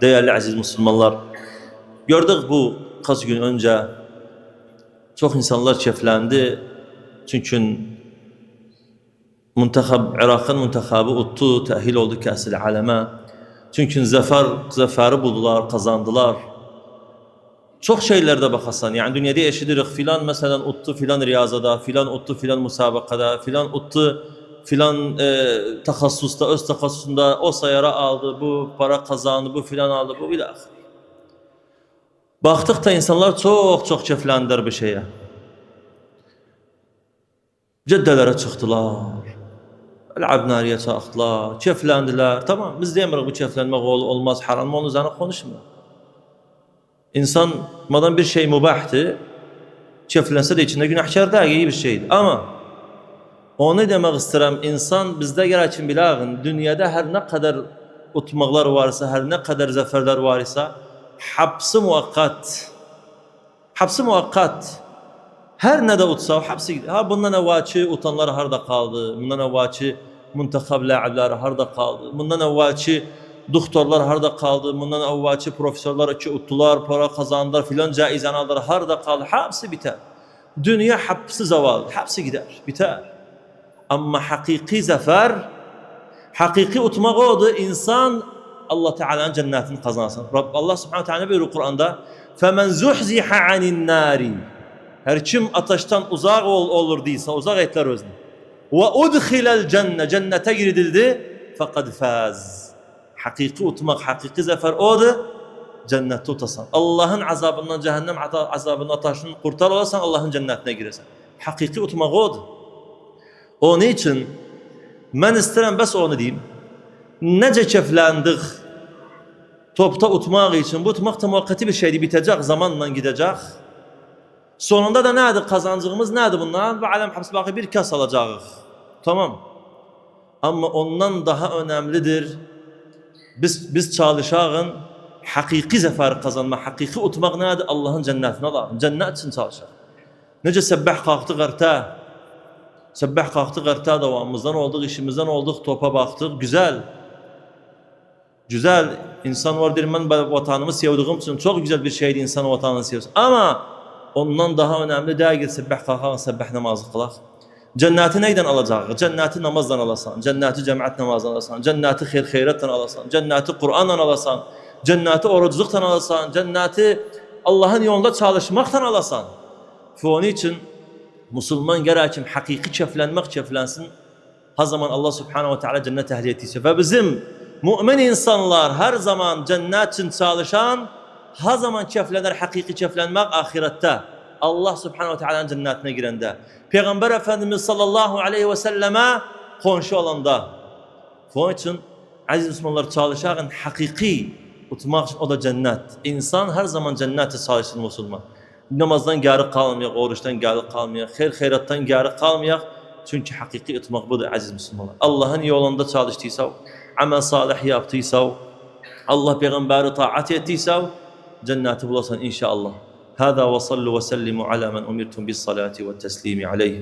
Değerli aziz Müslümanlar, gördük bu kaç gün önce çok insanlar keflendi. Çünkü Irak'ın muntakabı uttu, tehil oldu kəsil aleme. Çünkü zaferi buldular, kazandılar. Çok şeylerde bakasan, yani dünyada eşidirik, filan mesela uttu filan riyazada, filan uttu filan musabakada, filan uttu filan takassusta, öz takassusunda o sayara aldı, bu para kazandı, bu filan aldı, bu bir ahir. Baktık da insanlar çok keflendiler bir şeye. Ceddelere çıktılar. El-Abnariye çaktılar, keflendiler. Tamam, biz demiyoruz bu keflenmek olmaz, haram, onun üzerine konuşmuyor. İnsan, madem bir şey mubahtı, keflense de içinde günahkar da iyi bir şeydi. Ama onu demek istedim, insan bizde gerçekten bilağın, dünyada her ne kadar utmaqlar varsa, her ne kadar zaferler varsa, hapsi muakkat. Hapsi muakkat. Her ne de utsa, hapsi gidiyor. Ha bundan evvelki utanlar harda kaldı, bundan evvelki muntakab la'ibler harda kaldı, bundan evvelki doktorlar harda kaldı, bundan evvelki profesörler ki uttular, para kazandılar, filan caizan aldılar, harda kaldı, hapsi biter. Dünya hapsi zaval, hapsi gider, biter. Ama hakiki zafer, hakiki utmak odur, insan Allah Teala'nın cennetini kazansın. Allah Subhanahu Teala buyuruyor Kur'an'da, فَمَنْ زُحْزِحَ عَنِ النَّارِ Her kim ateşten uzak olur değilse, uzak etler özünü. وَاُدْخِلَ الْجَنَّةِ Cennete girildi, fakat faz. Hakiki utmak, hakiki zafer odur, cennette tutasan. Allah'ın azabından, cehennem azabından, ateşinden kurtar olarsan, Allah'ın cennetine girersen. Hakiki utmak odur. Onun için, ben isterim, bes onu diyeyim. Nece keflendik, topta utmak için, bu utmak da muvakkati bir şeydi, bitecek, zamanla gidecek. Sonunda da nedir kazancımız, nedir bundan? Ve alem hapsi bakı bir kas alacağız. Tamam. Ama ondan daha önemlidir. Biz çalışağın hakiki zafer kazanma, hakiki utmak nedir? Allah'ın cennetine alalım. Cennet için çalışaq. Nece sebbah kalktı qarta. Sebbah kalktı qarta davamımızdan olduk, işimizden olduk, topa baktık. Güzel. Güzel. İnsan var der, ben vatanımı sevdiğim için çok güzel bir şeydi insan vatanını seviyorsun. Ama ondan daha önemli değil, sebbah kalkaq, sebbah namazı kılaq. Cenneti neyden alacağız? Cenneti namazdan alasan, cenneti cemaat namazdan alasan, cenneti xeyratdan alasan, cenneti Kur'an'dan alasan, cenneti orucluktan alasan, cenneti Allah'ın yolunda çalışmaktan alasan. Onun için Müslüman gerçekten hakiki keflensin. Her zaman Allah Subhanahu ve Teala cennet ehliyetiyse. Ve bizim mümin insanlar her zaman cennet için çalışan, her zaman keflenir, hakiki keflenmek ahirette. Allah Subhanahu ve Teala'nın cennetine girende. Peygamber Efendimiz sallallahu aleyhi ve selleme konşu olanda. Onun için aziz Müslümanlar çalışan hakiki utmak için o da cennet. İnsan her zaman cennete çalışsın Müslüman. Namazdan geri kalmayak, oruçtan geri kalmayak, hayrattan geri kalmayak. Çünkü hakiki utmak budur aziz Müslümanlar. Allah'ın yolunda çalıştıysa, amel salih yaptıysa, Allah peygamberi taat ettiyse, cenneti bulasın inşallah. هذا وصلوا وسلموا على من أمرتم بالصلاة والتسليم عليه